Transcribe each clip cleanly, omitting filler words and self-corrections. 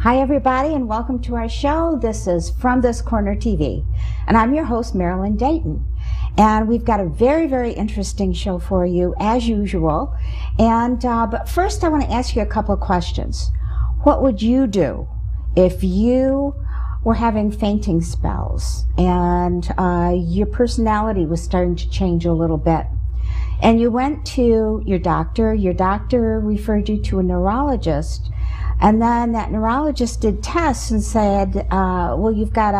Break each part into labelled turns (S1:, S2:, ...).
S1: Hi everybody, and welcome to our show. This is From This Corner TV, and I'm your host, Marilyn Dayton. And we've got a very, very interesting show for you, as usual. And but first, I want to ask you a couple of questions. What would you do if you were having fainting spells and your personality was starting to change a little bit? And you went to your doctor referred you to a neurologist, and then that neurologist did tests and said, well, you've got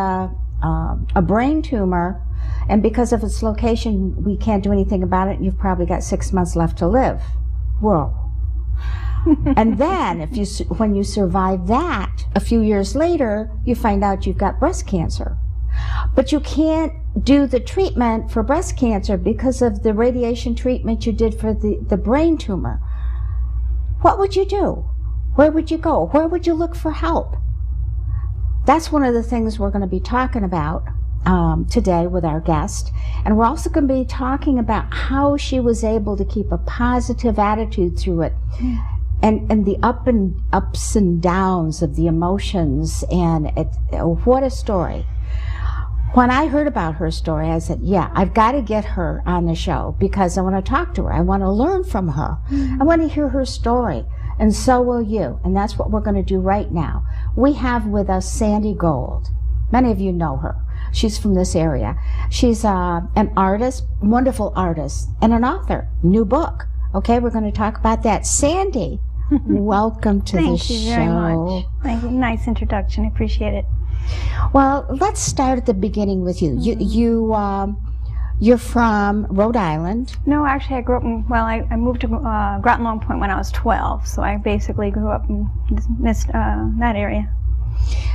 S1: a brain tumor, and because of its location, we can't do anything about it. You've probably got 6 months left to live. Whoa. And then when you survive that, a few years later, you find out you've got breast cancer. But you can't do the treatment for breast cancer because of the radiation treatment you did for the brain tumor. What would you do? Where would you go? Where would you look for help? That's one of the things we're going to be talking about today with our guest. And we're also going to be talking about how she was able to keep a positive attitude through it. And the ups and downs of the emotions. And what a story. When I heard about her story, I said, yeah, I've got to get her on the show because I want to talk to her. I want to learn from her. I want to hear her story. And so will you. And that's what we're going to do right now. We have with us Sandy Gold. Many of you know her. She's from this area. She's an artist, wonderful artist, and an author. New book. Okay, we're going to talk about that. Sandy, welcome to the show.
S2: Thank you very much. Thank you. Nice introduction. I appreciate it.
S1: Well, let's start at the beginning with you. You're from Rhode Island.
S2: No, actually, I grew up in, I moved to Groton Long Point when I was 12, so I basically grew up in that area,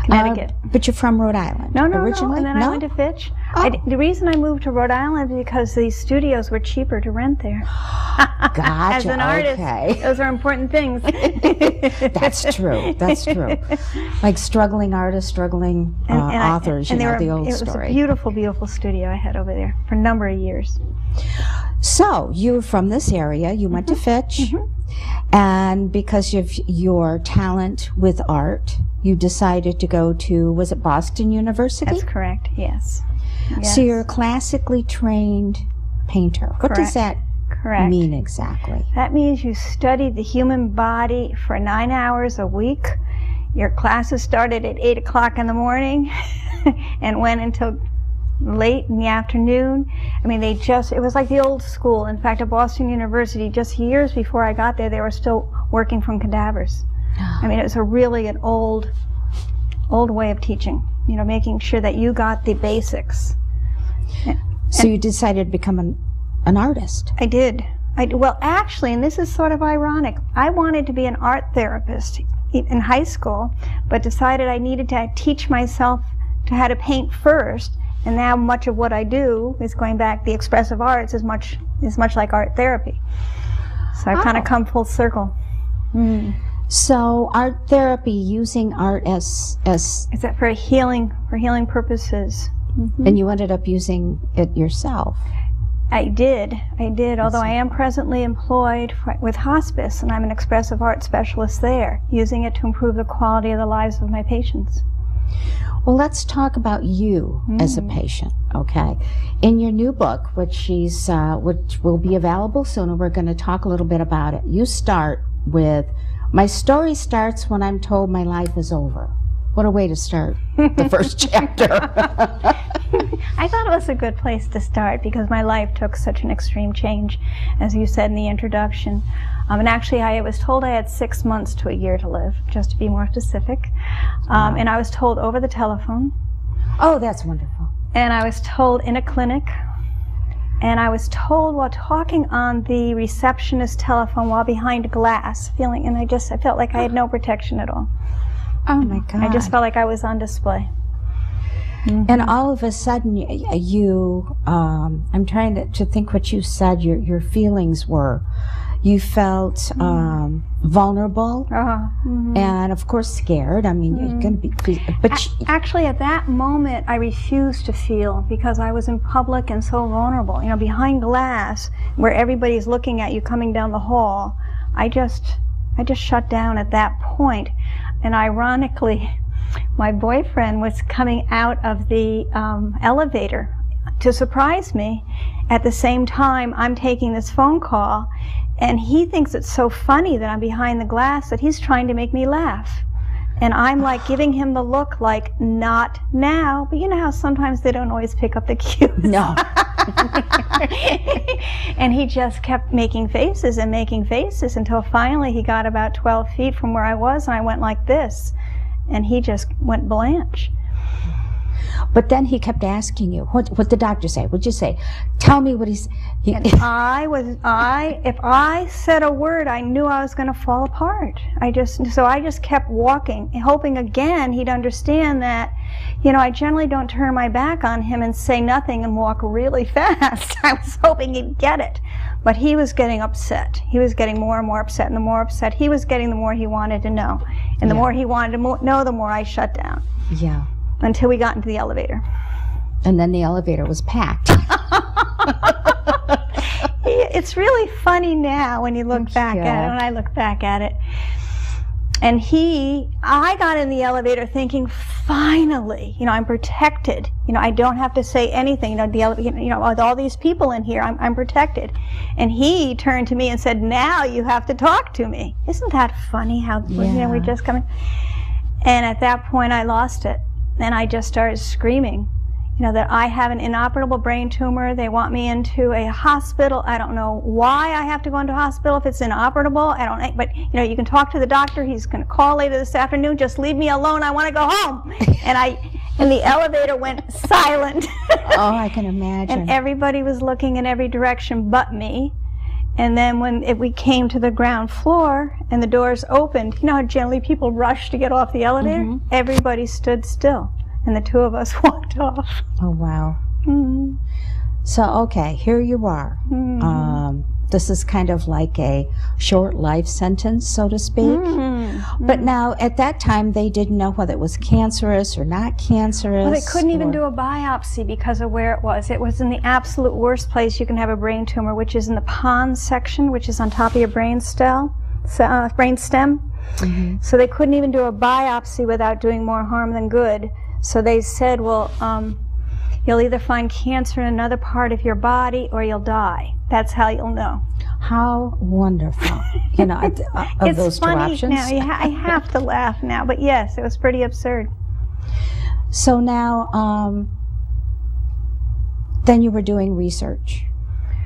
S2: Connecticut.
S1: But you're from Rhode Island originally?
S2: No, and then I went to Fitch. The reason I moved to Rhode Island is because these studios were cheaper to rent there.
S1: Gotcha.
S2: As an artist,
S1: okay.
S2: Those are important things.
S1: That's true. That's true. Like struggling artists, struggling authors, the old story.
S2: It was a beautiful, beautiful studio I had over there for a number of years.
S1: So, you were from this area, you went to Fitch, and because of your talent with art, you decided to go to, was it Boston University?
S2: That's correct, yes.
S1: So you're a classically trained painter. What does that mean exactly?
S2: That means you studied the human body for 9 hours a week. Your classes started at 8 o'clock in the morning and went until late in the afternoon. I mean, it was like the old school. In fact, at Boston University, just years before I got there, they were still working from cadavers. I mean, it was an old way of teaching, making sure that you got the basics.
S1: So you decided to become an artist?
S2: I did. Well, actually, and this is sort of ironic, I wanted to be an art therapist in high school, but decided I needed to teach myself to how to paint first. And now much of what I do is going back, the expressive arts is much like art therapy. So I've kind of come full circle.
S1: So art therapy, using art as
S2: is that for healing purposes.
S1: And you ended up using it yourself.
S2: I did, although I am presently employed with hospice, and I'm an expressive art specialist there, using it to improve the quality of the lives of my patients.
S1: Well, let's talk about you as a patient, okay? In your new book, which will be available soon, and we're going to talk a little bit about it, you start with, my story starts when I'm told my life is over. What a way to start the first chapter.
S2: I thought it was a good place to start because my life took such an extreme change, as you said in the introduction. And actually, I was told I had 6 months to a year to live, just to be more specific. And I was told over the telephone.
S1: Oh, that's wonderful.
S2: And I was told in a clinic. And I was told while talking on the receptionist telephone while behind glass, and I felt like I had no protection at all.
S1: Oh my God.
S2: I just felt like I was on display.
S1: And all of a sudden, you I'm trying to think what you said your feelings were. You felt vulnerable, and of course scared. I mean, you're going to be, but
S2: actually at that moment I refused to feel because I was in public and so vulnerable. Behind glass, where everybody's looking at you coming down the hall. I just shut down at that point. And ironically, my boyfriend was coming out of the elevator to surprise me. At the same time, I'm taking this phone call, and he thinks it's so funny that I'm behind the glass that he's trying to make me laugh. And I'm like giving him the look like, not now. But you know how sometimes they don't always pick up the cues?
S1: No.
S2: And he just kept making faces and making faces until finally he got about 12 feet from where I was, and I went like this. And he just went blanche.
S1: But then he kept asking you, what the doctor say? What'd you say? Tell me what he's...
S2: And if I said a word, I knew I was going to fall apart. So I just kept walking, hoping again he'd understand that, you know, I generally don't turn my back on him and say nothing and walk really fast. I was hoping he'd get it. But he was getting upset. He was getting more and more upset, and the more upset he was getting, the more he wanted to know. And the more he wanted to know, the more I shut down.
S1: Yeah.
S2: Until we got into the elevator.
S1: And then the elevator was packed.
S2: It's really funny now when you look back at it, when I look back at it. And I got in the elevator thinking, finally, you know, I'm protected. You know, I don't have to say anything. You know, with all these people in here, I'm protected. And he turned to me and said, now you have to talk to me. Isn't that funny how, you know, we're just coming? And at that point, I lost it. And I just started screaming, you know, that I have an inoperable brain tumor. They want me into a hospital. I don't know why I have to go into a hospital if it's inoperable. I don't know, but, you know, you can talk to the doctor. He's going to call later this afternoon. Just leave me alone. I want to go home. And the elevator went silent.
S1: Oh, I can imagine.
S2: And everybody was looking in every direction but me. And then when we came to the ground floor and the doors opened, you know how generally people rush to get off the elevator? Mm-hmm. Everybody stood still, and the two of us walked off.
S1: Oh, wow.
S2: Mm-hmm.
S1: So, okay, here you are. Mm-hmm. This is kind of like a short life sentence, so to speak. Mm-hmm. But now, at that time, they didn't know whether it was cancerous or not cancerous.
S2: Well, they couldn't even do a biopsy because of where it was. It was in the absolute worst place you can have a brain tumor, which is in the pons section, which is on top of your brain stem. Mm-hmm. So they couldn't even do a biopsy without doing more harm than good. So they said, well, you'll either find cancer in another part of your body or you'll die. That's how you'll know.
S1: How wonderful. You know, of those two options.
S2: Now, I have to laugh now, but yes, it was pretty absurd.
S1: So now, then you were doing research,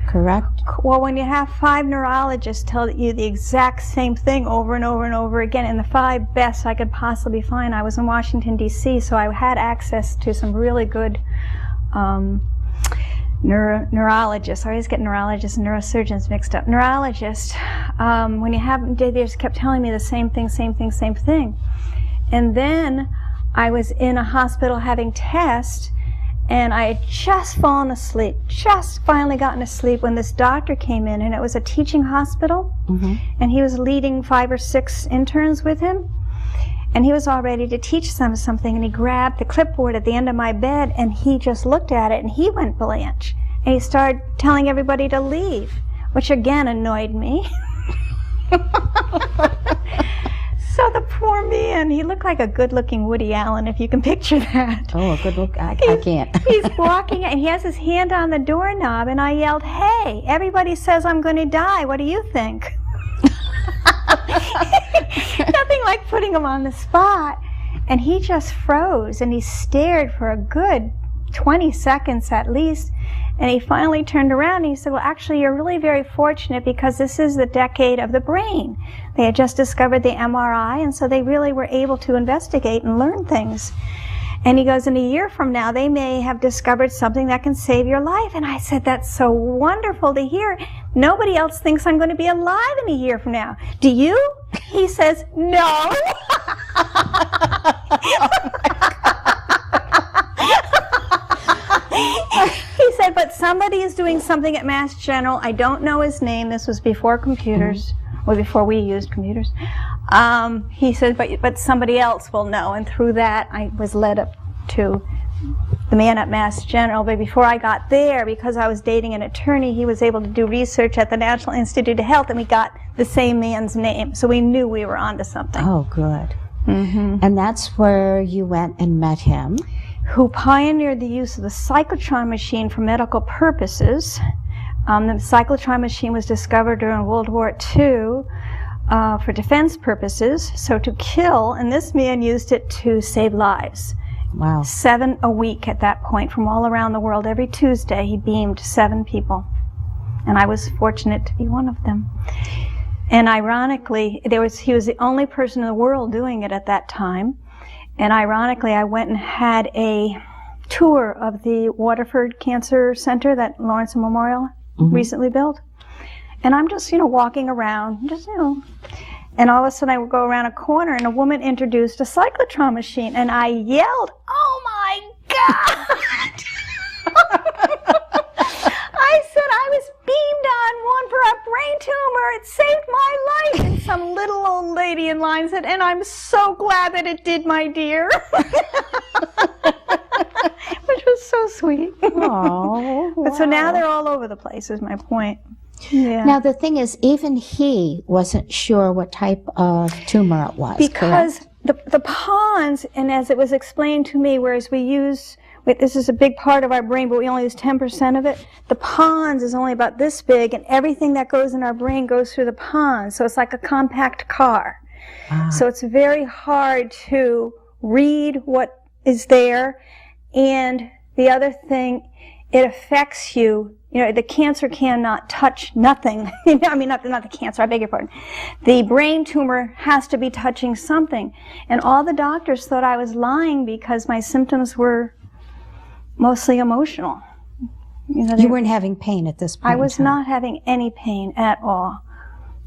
S1: correct?
S2: Well, when you have 5 neurologists tell you the exact same thing over and over and over again, and the 5 best I could possibly find, I was in Washington, D.C., so I had access to some really good neurologists. I always get neurologists and neurosurgeons mixed up. Neurologists, when you have them, they just kept telling me the same thing. And then I was in a hospital having tests, and I had just fallen asleep, just finally gotten to sleep when this doctor came in, and it was a teaching hospital, mm-hmm. and he was leading 5 or 6 interns with him. And he was all ready to teach them something, and he grabbed the clipboard at the end of my bed, and he just looked at it, and he went blanche. And he started telling everybody to leave, which again annoyed me. So the poor man, he looked like a good-looking Woody Allen, if you can picture that.
S1: Oh, a good look? I can't.
S2: He's walking, and he has his hand on the doorknob, and I yelled, "Hey, everybody says I'm going to die. What do you think?" Nothing like putting him on the spot. And he just froze, and he stared for a good 20 seconds at least. And he finally turned around and he said, well, actually, you're really very fortunate because this is the decade of the brain. They had just discovered the MRI, and so they really were able to investigate and learn things. And he goes, in a year from now, they may have discovered something that can save your life. And I said, that's so wonderful to hear. Nobody else thinks I'm going to be alive in a year from now. Do you? He says, no. He said, but somebody is doing something at Mass General. I don't know his name. This was before computers, or before we used computers. He said, but somebody else will know. And through that, I was led up to the man at Mass General. But before I got there, because I was dating an attorney, he was able to do research at the National Institute of Health, and we got the same man's name. So we knew we were onto something.
S1: Oh, good. And that's where you went and met him.
S2: Who pioneered the use of the cyclotron machine for medical purposes. The cyclotron machine was discovered during World War II for defense purposes, so to kill, and this man used it to save lives.
S1: Wow.
S2: 7 a week at that point from all around the world. Every Tuesday he beamed 7 people, and I was fortunate to be one of them. And ironically, he was the only person in the world doing it at that time. And ironically, I went and had a tour of the Waterford Cancer Center that Lawrence Memorial recently built. And I'm just, walking around, and all of a sudden I would go around a corner and a woman introduced a cyclotron machine, and I yelled, "Oh my God!" I said I was beamed on one for a brain tumor. It saved my life. And some little old lady in line said, "And I'm so glad that it did, my dear." Which was so sweet.
S1: Oh, wow.
S2: But so now they're all over the place, is my point. Yeah.
S1: Now the thing is, even he wasn't sure what type of tumor it was.
S2: Because the pons, and as it was explained to me, whereas this is a big part of our brain, but we only use 10% of it. The pons is only about this big, and everything that goes in our brain goes through the pons. So it's like a compact car. So it's very hard to read what is there. And the other thing, it affects you. The cancer cannot touch nothing. I mean, not the cancer, I beg your pardon. The brain tumor has to be touching something. And all the doctors thought I was lying because my symptoms were mostly emotional.
S1: You weren't having pain at this point.
S2: I was not having any pain at all.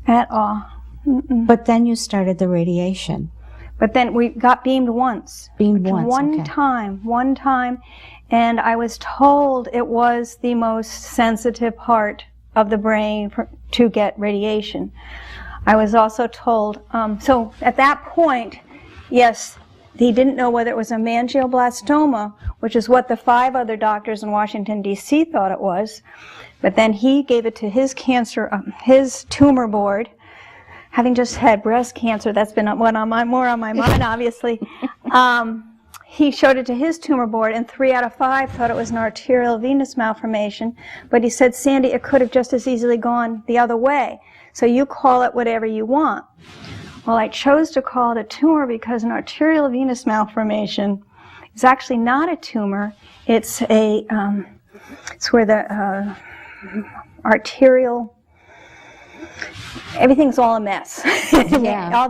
S2: At all. Mm-mm.
S1: But then you started the radiation.
S2: But then we got beamed once.
S1: Beamed once,
S2: One time. And I was told it was the most sensitive part of the brain to get radiation. I was also told, so at that point, yes, he didn't know whether it was a angioblastoma, which is what the 5 other doctors in Washington, D.C. thought it was. But then he gave it to his his tumor board. Having just had breast cancer, that's been more on my mind, obviously. He showed it to his tumor board, and 3 out of 5 thought it was an arterial venous malformation. But he said, "Sandy, it could have just as easily gone the other way. So you call it whatever you want." Well, I chose to call it a tumor because an arterial venous malformation is actually not a tumor. It's it's where the arterial, everything's all a mess.
S1: Yeah.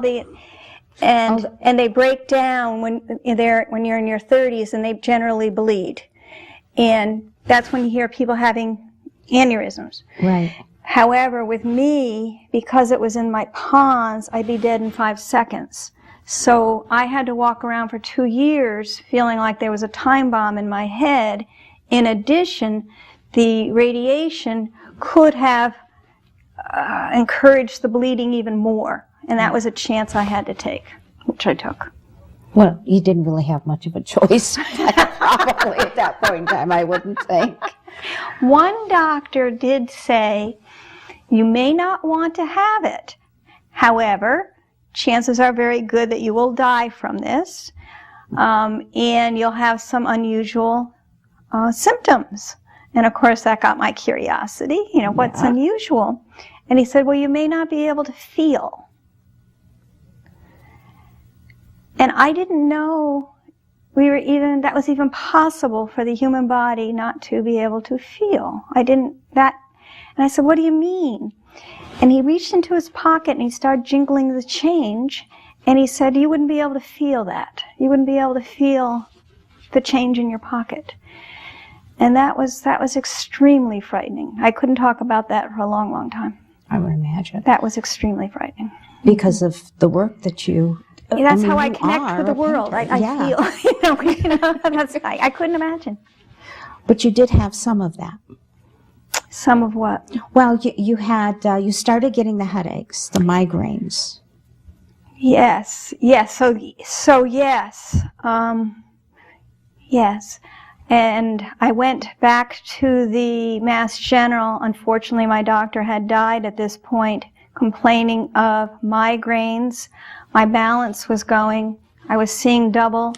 S2: And they break down when you're in your 30s, and they generally bleed. And that's when you hear people having aneurysms.
S1: Right.
S2: However, with me, because it was in my pons, I'd be dead in 5 seconds. So I had to walk around for 2 years feeling like there was a time bomb in my head. In addition, the radiation could have encouraged the bleeding even more. And that was a chance I had to take, which I took.
S1: Well, you didn't really have much of a choice, probably at that point in time, I wouldn't think.
S2: One doctor did say, "You may not want to have it. However, chances are very good that you will die from this, and you'll have some unusual symptoms." And of course, that got my curiosity. What's unusual? And he said, "Well, you may not be able to feel." And I didn't know that was even possible for the human body not to be able to feel. And I said, "What do you mean?" And he reached into his pocket and he started jingling the change, and he said, "You wouldn't be able to feel that. You wouldn't be able to feel the change in your pocket." And that was extremely frightening. I couldn't talk about that for a long, long time.
S1: I would imagine.
S2: That was extremely frightening.
S1: Because of the work that you...
S2: That's how I connect with the world. I feel, I couldn't imagine.
S1: But you did have some of that.
S2: Some of what?
S1: Well, you started getting the headaches, the migraines.
S2: Yes. So yes. Yes. And I went back to the Mass General. Unfortunately, my doctor had died at this point, complaining of migraines. My balance was going. I was seeing double,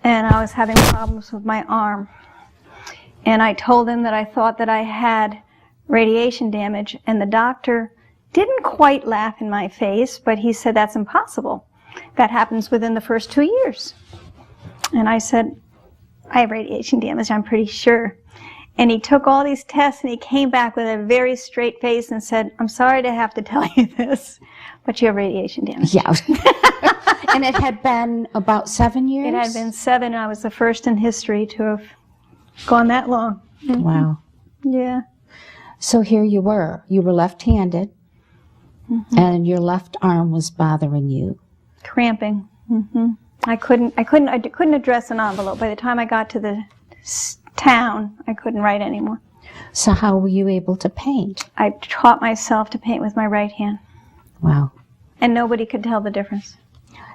S2: and I was having problems with my arm. And I told him that I thought that I had radiation damage, and the doctor didn't quite laugh in my face, but he said, that's impossible. That happens within the first 2 years. And I said, I have radiation damage, I'm pretty sure. And he took all these tests, and he came back with a very straight face and said, I'm sorry to have to tell you this, but you have radiation damage.
S1: Yeah. And it had been about 7 years?
S2: It had been 7, and I was the first in history to have gone that long. Mm-hmm.
S1: Wow.
S2: Yeah.
S1: So here you were left-handed, mm-hmm. and your left arm was bothering you.
S2: Cramping. Mm-hmm. I couldn't address an envelope. By the time I got to the town, I couldn't write anymore.
S1: So how were you able to paint?
S2: I taught myself to paint with my right hand.
S1: Wow.
S2: And nobody could tell the difference.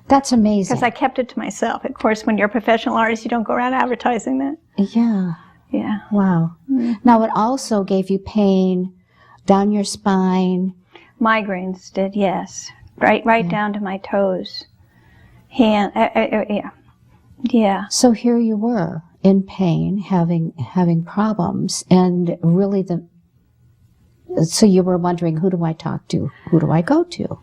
S1: That's amazing.
S2: Because I kept it to myself. Of course, when you're a professional artist, you don't go around advertising that.
S1: Yeah.
S2: Yeah.
S1: Wow.
S2: Mm-hmm.
S1: Now, it also gave you pain down your spine.
S2: Migraines did, yes. Right down to my toes. Hand, yeah. Yeah.
S1: So here you were in pain, having problems, and really so you were wondering, who do I talk to? Who do I go to?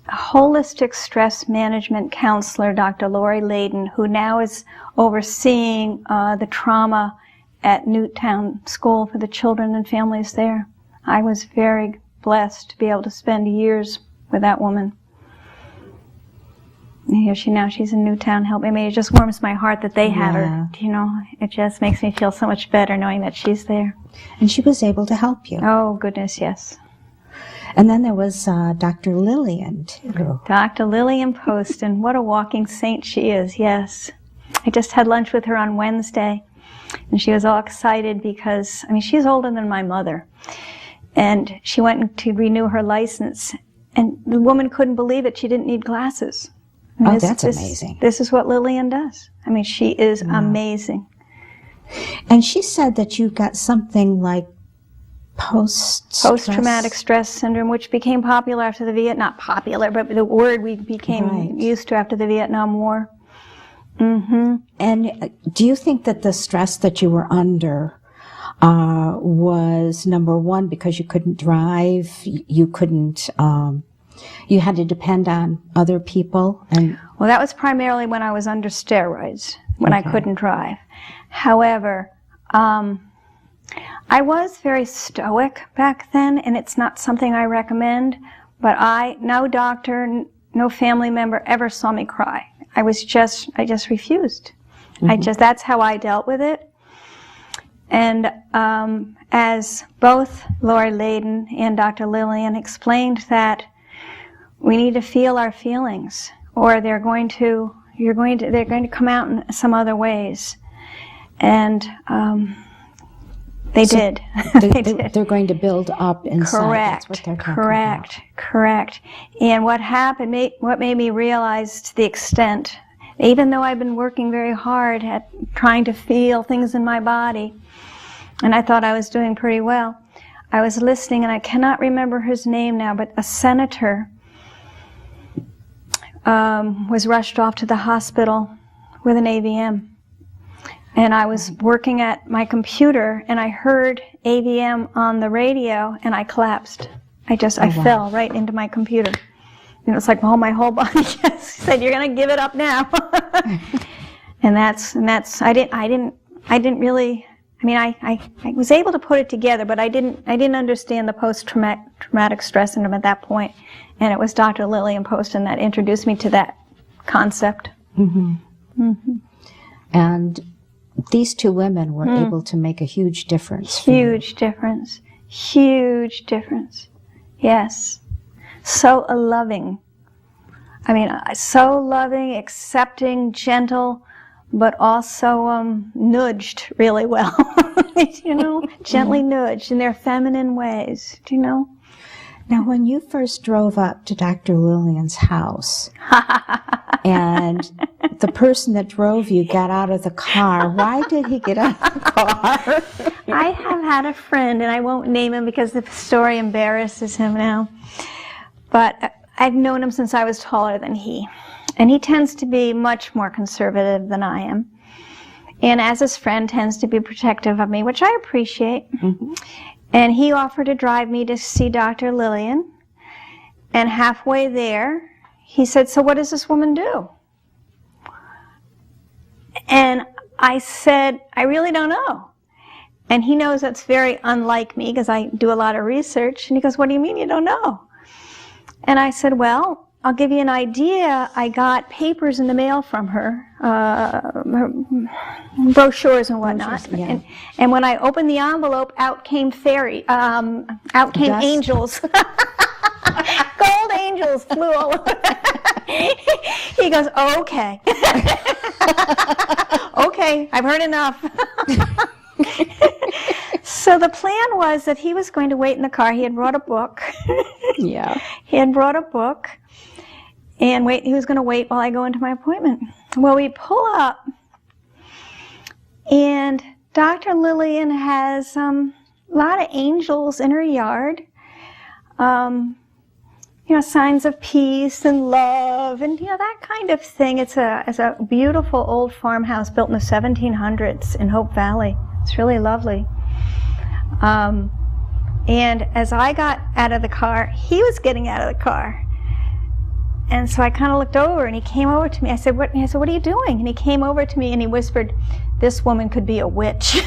S2: Holistic stress management counselor, Dr. Lori Layden, who now is overseeing the trauma at Newtown School for the children and families there. I was very blessed to be able to spend years with that woman. Here she's in Newtown helping me. It just warms my heart that they have her. You know, it just makes me feel so much better knowing that she's there.
S1: And she was able to help you.
S2: Oh, goodness, yes.
S1: And then there was Dr. Lillian, too.
S2: Dr. Lillian Poston. What a walking saint she is, yes. I just had lunch with her on Wednesday, and she was all excited because, she's older than my mother. And she went to renew her license, and the woman couldn't believe it. She didn't need glasses.
S1: That's amazing.
S2: This is what Lillian does. She is amazing.
S1: And she said that you got something like
S2: post-traumatic stress syndrome, which became popular after the Not popular, but the word we became used to after the Vietnam War. Mm-hmm.
S1: And do you think that the stress that you were under was, number one, because you couldn't drive, you couldn't... you had to depend on other people?
S2: Well, that was primarily when I was under steroids, when I couldn't drive. However, I was very stoic back then, and it's not something I recommend, but no doctor, no family member ever saw me cry. I just refused. Mm-hmm. That's how I dealt with it. And as both Lori Layden and Dr. Lillian explained that we need to feel our feelings, or they're going to come out in some other ways, and they did.
S1: They're going to build up inside.
S2: Correct.
S1: That's what they're talking about.
S2: Correct. And what happened? What made me realize to the extent, even though I've been working very hard at trying to feel things in my body, and I thought I was doing pretty well, I was listening, and I cannot remember his name now, but a senator was rushed off to the hospital with an AVM. And I was working at my computer, and I heard AVM on the radio, and I collapsed. I fell right into my computer. And it was like, my whole body just said, "You're going to give it up now." and that's. I didn't really. I was able to put it together, but I didn't understand the post-traumatic stress syndrome at that point. And it was Dr. Lillian Poston that introduced me to that concept.
S1: Mm-hmm. Mm-hmm. And these two women were able to make a huge difference.
S2: Huge difference. Yes. So loving. So loving, accepting, gentle, but also nudged really well. Gently nudged in their feminine ways,
S1: Now, when you first drove up to Dr. Lillian's house, and the person that drove you got out of the car, why did he get out of the car?
S2: I have had a friend, and I won't name him because the story embarrasses him now, But I've known him since I was taller than he. And he tends to be much more conservative than I am. And as his friend, tends to be protective of me, which I appreciate. Mm-hmm. And he offered to drive me to see Dr. Lillian. And halfway there, he said, "So what does this woman do?" And I said, "I really don't know." And he knows that's very unlike me because I do a lot of research. And he goes, "What do you mean you don't know?" And I said, "Well, I'll give you an idea. I got papers in the mail from her, brochures and whatnot. Yeah. And when I opened the envelope, out came angels. Gold angels flew all over. He goes, "Oh, okay." "Okay, I've heard enough." So the plan was that he was going to wait in the car. He had brought a book.
S1: Yeah.
S2: He had brought a book. And he was going to wait while I go into my appointment. Well, we pull up, and Dr. Lillian has a lot of angels in her yard. Signs of peace and love, and that kind of thing. It's a beautiful old farmhouse built in the 1700s in Hope Valley. It's really lovely. And as I got out of the car, he was getting out of the car. And so I kind of looked over, and he came over to me. I said, "What are you doing?" And he came over to me, and he whispered, "This woman could be a witch."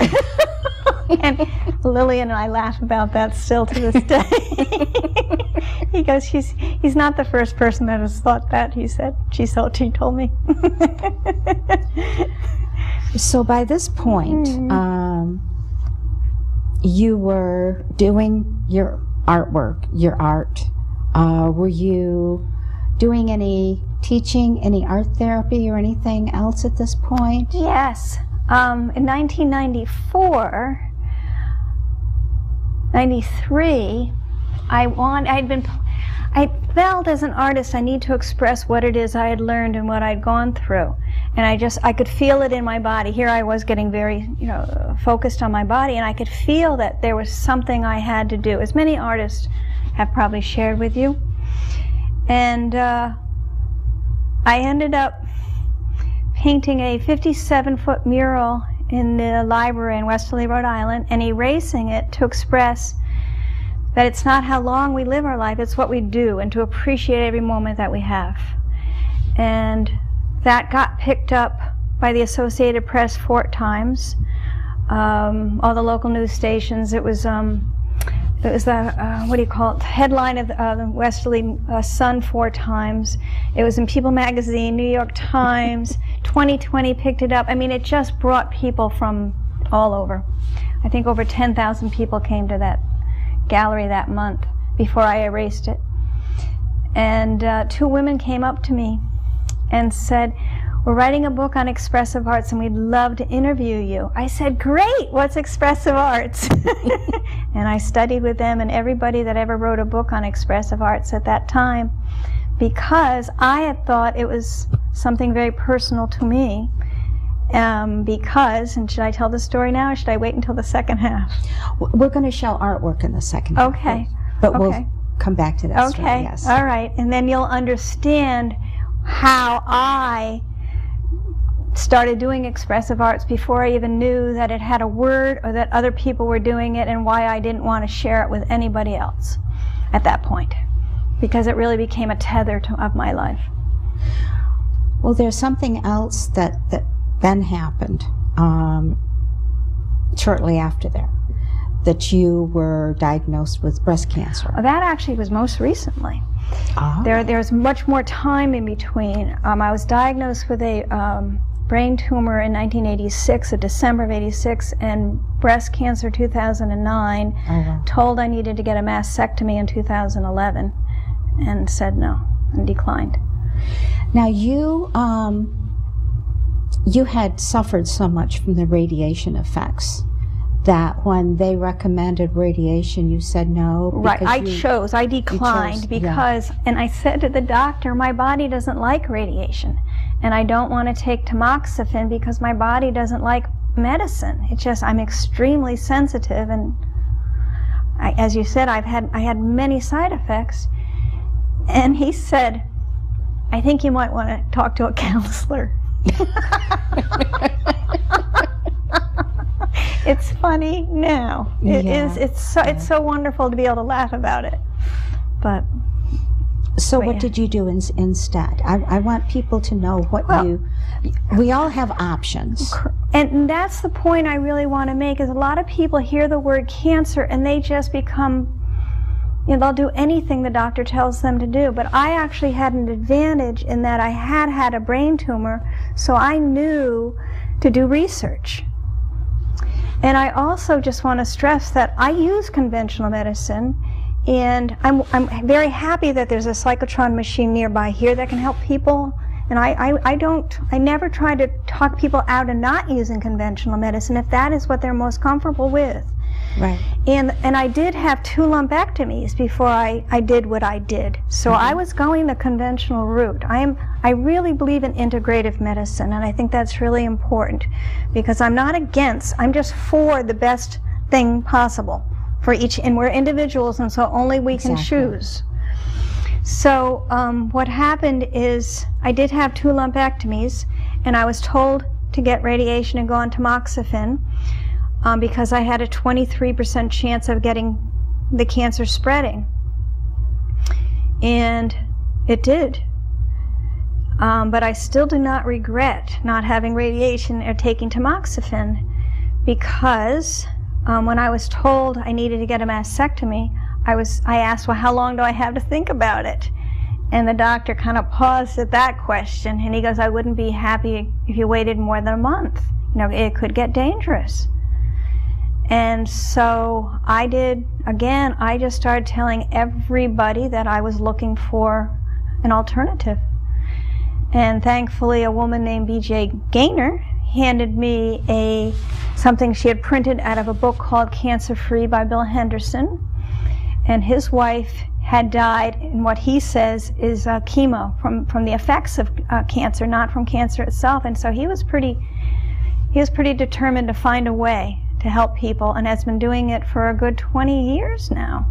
S2: And Lillian and I laugh about that still to this day. He goes, he's not the first person that has thought that, he said. She told me.
S1: So by this point, you were doing your artwork, your art. Were you doing any teaching, any art therapy or anything else at this point?
S2: Yes. In 1994, 93, I felt as an artist I need to express what it is I had learned and what I'd gone through. And I could feel it in my body. Here I was getting very, focused on my body, and I could feel that there was something I had to do, as many artists have probably shared with you. And I ended up painting a 57-foot mural in the library in Westerly, Rhode Island, and erasing it to express that it's not how long we live our life, it's what we do, and to appreciate every moment that we have. And that got picked up by the Associated Press 4 times, all the local news stations. It was the headline of the Westerly Sun 4 times. It was in People magazine, New York Times. 2020 picked it up. I mean, it just brought people from all over. I think over 10,000 people came to that gallery that month before I erased it. And 2 women came up to me and said, "We're writing a book on expressive arts and we'd love to interview you." I said, "Great, what's expressive arts?" And I studied with them and everybody that ever wrote a book on expressive arts at that time, because I had thought it was something very personal to me. And should I tell the story now, or should I wait until the second half?
S1: We're going to show artwork in the second half.
S2: Okay.
S1: But we'll come back to that story, yes.
S2: All right. And then you'll understand how I started doing expressive arts before I even knew that it had a word or that other people were doing it, and why I didn't want to share it with anybody else at that point, because it really became a tether of my life.
S1: Well, there's something else that then happened shortly after that you were diagnosed with breast cancer.
S2: That actually was most recently. Oh. There's much more time in between. I was diagnosed with a brain tumor in 1986, December of 86, and breast cancer 2009. Oh, wow. Told I needed to get a mastectomy in 2011, and said no, and declined.
S1: Now you had suffered so much from the radiation effects that when they recommended radiation, you said no?
S2: Right, I declined because, yeah. And I said to the doctor, my body doesn't like radiation, and I don't want to take tamoxifen because my body doesn't like medicine. It's just, I'm extremely sensitive, and as you said, I had many side effects. And he said, I think you might want to talk to a counselor. It's funny now. It's so wonderful to be able to laugh about it. But
S1: what did you do instead? I want people to know what we all have options.
S2: And that's the point I really want to make, is a lot of people hear the word cancer and they just become, they'll do anything the doctor tells them to do. But I actually had an advantage in that I had a brain tumor, so I knew to do research. And I also just want to stress that I use conventional medicine, and I'm very happy that there's a cyclotron machine nearby here that can help people. And I never try to talk people out of not using conventional medicine if that is what they're most comfortable with.
S1: Right.
S2: And I did have 2 lumpectomies before I did what I did. So I was going the conventional route. I really believe in integrative medicine, and I think that's really important, because I'm not against, I'm just for the best thing possible for each, and we're individuals, and so only we can choose. So what happened is I did have 2 lumpectomies, and I was told to get radiation and go on tamoxifen, because I had a 23% chance of getting the cancer spreading. And it did. But I still do not regret not having radiation or taking tamoxifen, because when I was told I needed to get a mastectomy, I asked, well, how long do I have to think about it? And the doctor kind of paused at that question, and he goes, I wouldn't be happy if you waited more than a month. It could get dangerous. And so I just started telling everybody that I was looking for an alternative. And thankfully, a woman named B.J. Gaynor handed me something she had printed out of a book called Cancer Free by Bill Henderson. And his wife had died in what he says is chemo from the effects of cancer, not from cancer itself. And so he was pretty determined to find a way to help people, and has been doing it for a good 20 years now.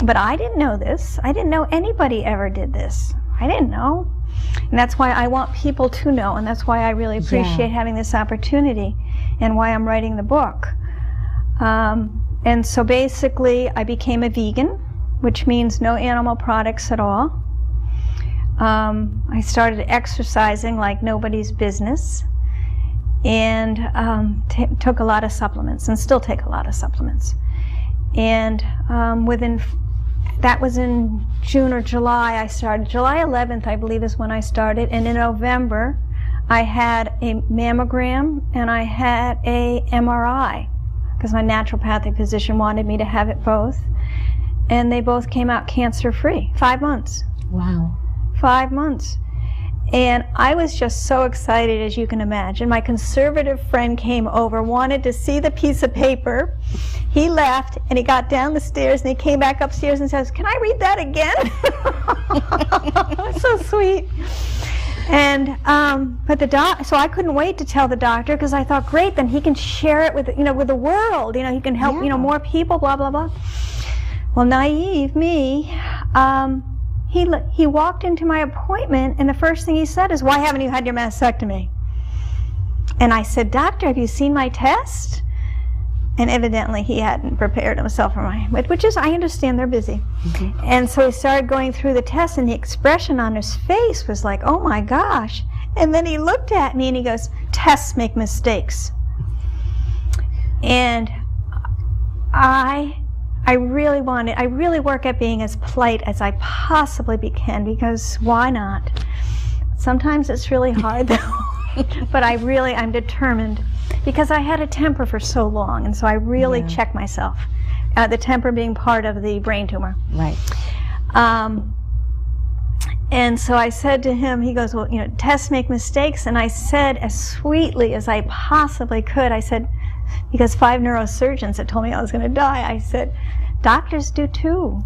S2: But I didn't know this. I didn't know anybody ever did this. I didn't know. And that's why I want people to know, and that's why I really appreciate having this opportunity, and why I'm writing the book. And so basically I became a vegan, which means no animal products at all. I started exercising like nobody's business, and took a lot of supplements, and still take a lot of supplements. And that was in June or July I started. July 11th, I believe, is when I started. And in November, I had a mammogram and I had a MRI, because my naturopathic physician wanted me to have it both. And they both came out cancer-free. 5 months.
S1: Wow.
S2: 5 months. And I was just so excited, as you can imagine. My conservative friend came over, wanted to see the piece of paper. He left, and he got down the stairs, and he came back upstairs and says, "Can I read that again?" So sweet. And so I couldn't wait to tell the doctor, because I thought, great, then he can share it with with the world. He can help more people. Blah blah blah. Well, naive me. He walked into my appointment, and the first thing he said is, "Why haven't you had your mastectomy?" And I said, "Doctor, have you seen my test?" And evidently he hadn't prepared himself for which is, I understand, they're busy. Mm-hmm. And so he started going through the test, and the expression on his face was like, oh my gosh. And then he looked at me and he goes, "Tests make mistakes." And I really work at being as polite as I possibly can, because why not? Sometimes it's really hard though. But I'm determined, because I had a temper for so long, and so I really check myself. The temper being part of the brain tumor. Right. And so I said to him, he goes, "Well, tests make mistakes." And I said, as sweetly as I possibly could, I said, because 5 neurosurgeons had told me I was going to die, I said, "Doctors do too."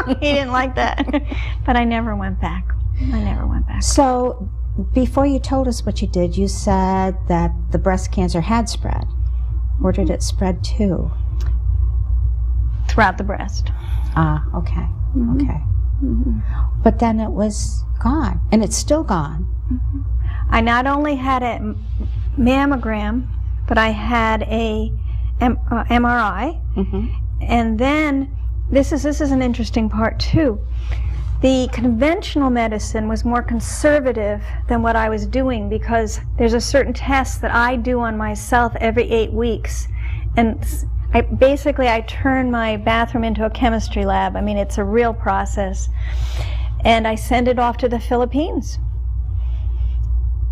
S2: He didn't like that. But I never went back.
S1: So before you told us what you did, you said that the breast cancer had spread. Where did it spread to?
S2: throughout the breast.
S1: Ah, okay. Okay. But then it was gone, and it's still gone.
S2: I not only had a mammogram, but I had a MRI, and then this is an interesting part too. The conventional medicine was more conservative than what I was doing, because there's a certain test that I do on myself every 8 weeks, and I turn my bathroom into a chemistry lab. I mean, it's a real process, and I send it off to the Philippines,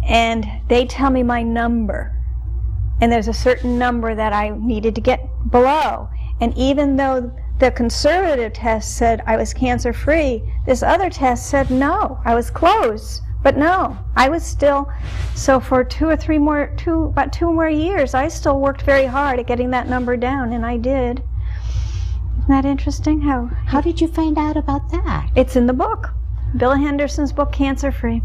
S2: and they tell me my number, and there's a certain number that I needed to get below, and even though the conservative test said I was cancer-free, this other test said no, I was close. But no, I was still, so for about 2 more years, I still worked very hard at getting that number down, and I did. Isn't that interesting?
S1: How did you find out about that?
S2: It's in the book, Bill Henderson's book, Cancer Free.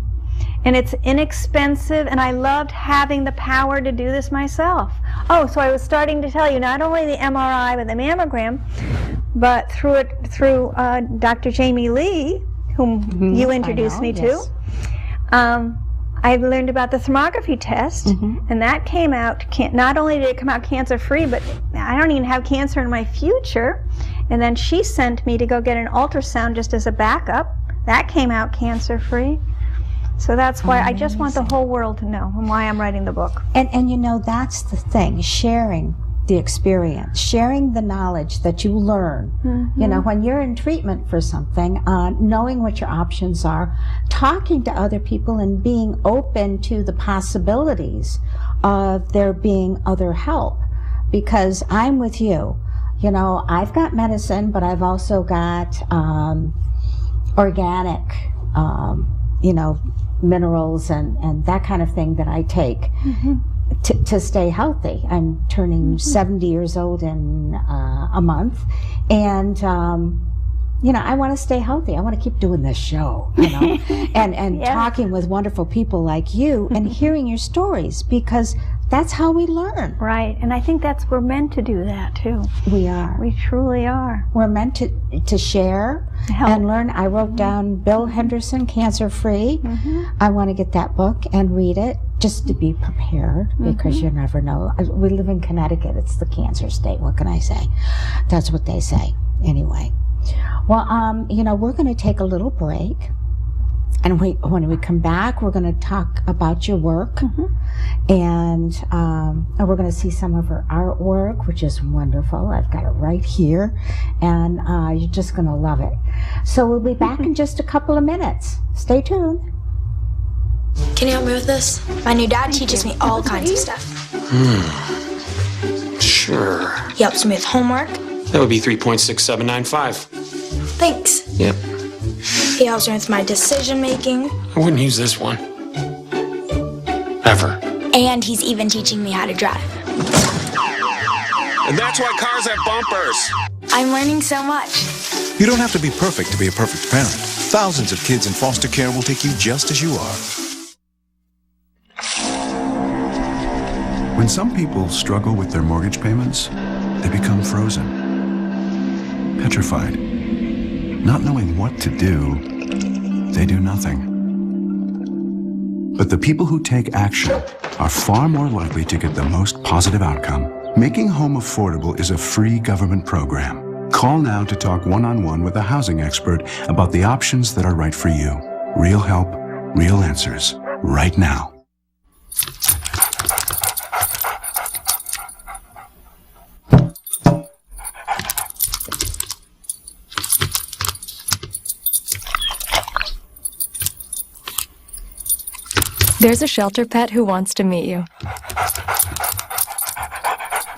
S2: And it's inexpensive, and I loved having the power to do this myself. Oh, so I was starting to tell you, not only the MRI but the mammogram, but through Dr. Jamie Lee, whom you introduced me to, I learned about the thermography test, and that came out, not only did it come out cancer-free, but I don't even have cancer in my future. And then she sent me to go get an ultrasound just as a backup. That came out cancer-free. So that's why I just want the whole world to know, and why I'm writing the book.
S1: And you know, that's the thing, sharing the experience, sharing the knowledge that you learn. You know, when you're in treatment for something, knowing what your options are, talking to other people and being open to the possibilities of there being other help. Because I'm with you. You know, I've got medicine, but I've also got organic, you know, minerals and that kind of thing that I take to stay healthy. I'm turning 70 years old in a month, and you know, I want to stay healthy. I want to keep doing this show, you know, and talking with wonderful people like you and hearing your stories, because that's how we learn.
S2: Right, and I think we're meant to do that too.
S1: We are.
S2: We truly are.
S1: We're meant to share and learn. I wrote down Bill Henderson, Cancer Free. I want to get that book and read it just to be prepared, because you never know. We live in Connecticut. It's the cancer state. What can I say? That's what they say. Anyway. Well, you know, we're going to take a little break. And when we come back, we're going to talk about your work, and we're going to see some of her artwork, which is wonderful. I've got it right here, and you're just going to love it. So we'll be back in just a couple of minutes. Stay tuned.
S3: Can you help me with this? My new dad teaches me all kinds of stuff.
S4: Sure.
S3: He helps me with homework.
S4: That would be 3.6795.
S3: Thanks.
S4: Yep.
S3: He helps me with my decision making.
S4: I wouldn't use this one. Ever.
S3: And he's even teaching me how to drive.
S5: And that's why cars have bumpers.
S3: I'm learning so much.
S6: You don't have to be perfect to be a perfect parent. Thousands of kids in foster care will take you just as you are. When some people struggle with their mortgage payments, they become frozen, petrified. Not knowing what to do, they do nothing. But the people who take action are far more likely to get the most positive outcome. Making Home Affordable is a free government program. Call now to talk one-on-one with a housing expert about the options that are right for you. Real help, real answers, right now.
S7: There's a shelter pet who wants to meet you.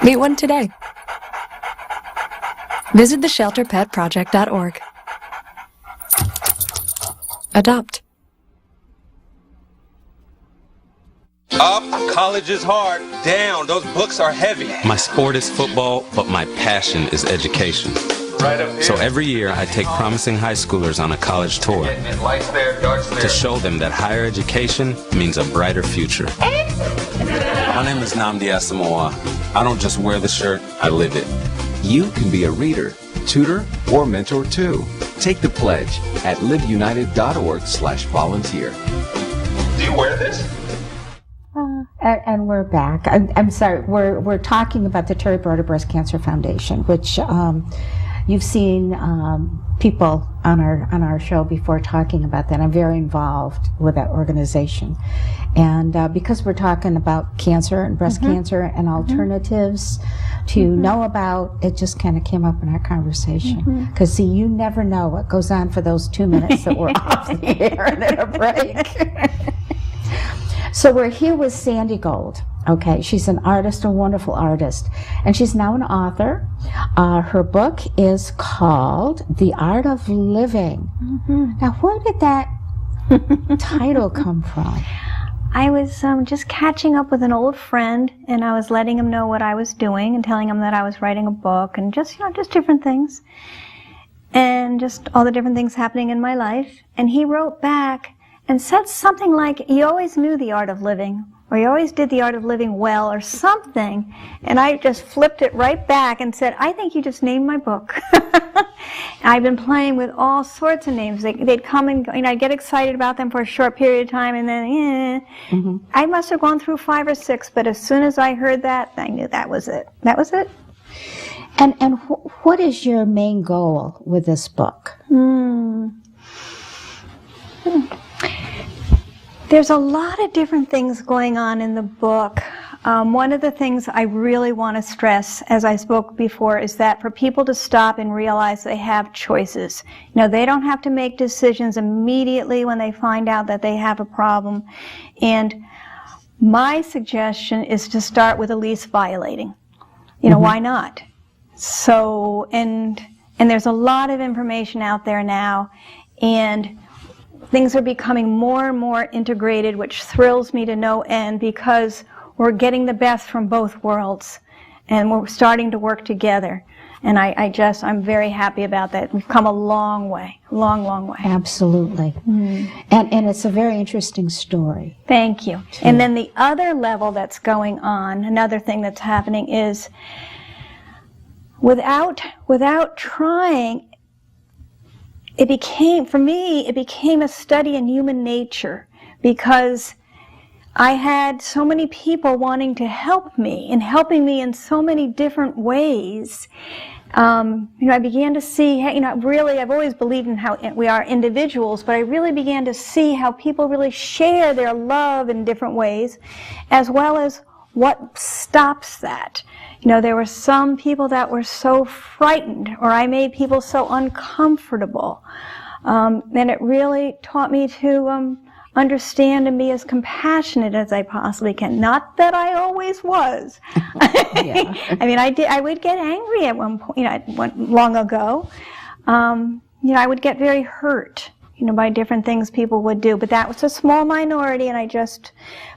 S7: Meet one today. Visit theshelterpetproject.org. Adopt.
S5: Up, college is hard. Down, those books are heavy.
S8: My sport is football, but my passion is education.
S5: Right up here.
S8: So every year I take promising high schoolers on a college tour
S5: Lights there, darts there.
S8: to show them that higher education means a brighter future. My name is Nnamdi Asamoah. I don't just wear the shirt, I live it. You can be a reader
S9: tutor, or mentor too. Take the pledge at liveunited.org/volunteer.
S5: Do you wear this?
S1: And we're back. I'm sorry. We're talking about the Terry Broder Breast Cancer Foundation, which you've seen people on our show before talking about that. I'm very involved with that organization, and because we're talking about cancer and breast cancer and alternatives to know about, it just kind of came up in our conversation. Because see, you never know what goes on for those 2 minutes that we're off the air and then a break. So we're here with Sandy Gold. Okay, she's an artist, a wonderful artist, and she's now an author. Her book is called The Art of Living. Now, where did that title come from?
S2: I was just catching up with an old friend, and I was letting him know what I was doing and telling him that I was writing a book and just different things, and just all the different things happening in my life. And he wrote back and said something like, "You always knew the art of living," or "You always did the art of living well," or something. And I just flipped it right back and said, "I think you just named my book." I've been playing with all sorts of names. They'd come and I'd get excited about them for a short period of time, and then I must have gone through 5 or 6, but as soon as I heard that, I knew that was it. That was it.
S1: And what is your main goal with this book?
S2: There's a lot of different things going on in the book. One of the things I really want to stress, as I spoke before, is that for people to stop and realize they have choices. You know, they don't have to make decisions immediately when they find out that they have a problem. And my suggestion is to start with at least violating. You know, why not? So, and there's a lot of information out there now, and things are becoming more and more integrated, which thrills me to no end, because we're getting the best from both worlds, and we're starting to work together. And I'm very happy about that. We've come a long way, long way.
S1: Absolutely. And it's a very interesting story.
S2: Thank you. Too. And then the other level that's going on, another thing that's happening is, without trying, it became a study in human nature, because I had so many people wanting to help me and helping me in so many different ways. I began to see, really, I've always believed in how we are individuals, but I really began to see how people really share their love in different ways, as well as what stops that. There were some people that were so frightened, or I made people so uncomfortable. And it really taught me to understand and be as compassionate as I possibly can. Not that I always was. I would get angry at one point, long ago. I would get very hurt, by different things people would do. But that was a small minority, and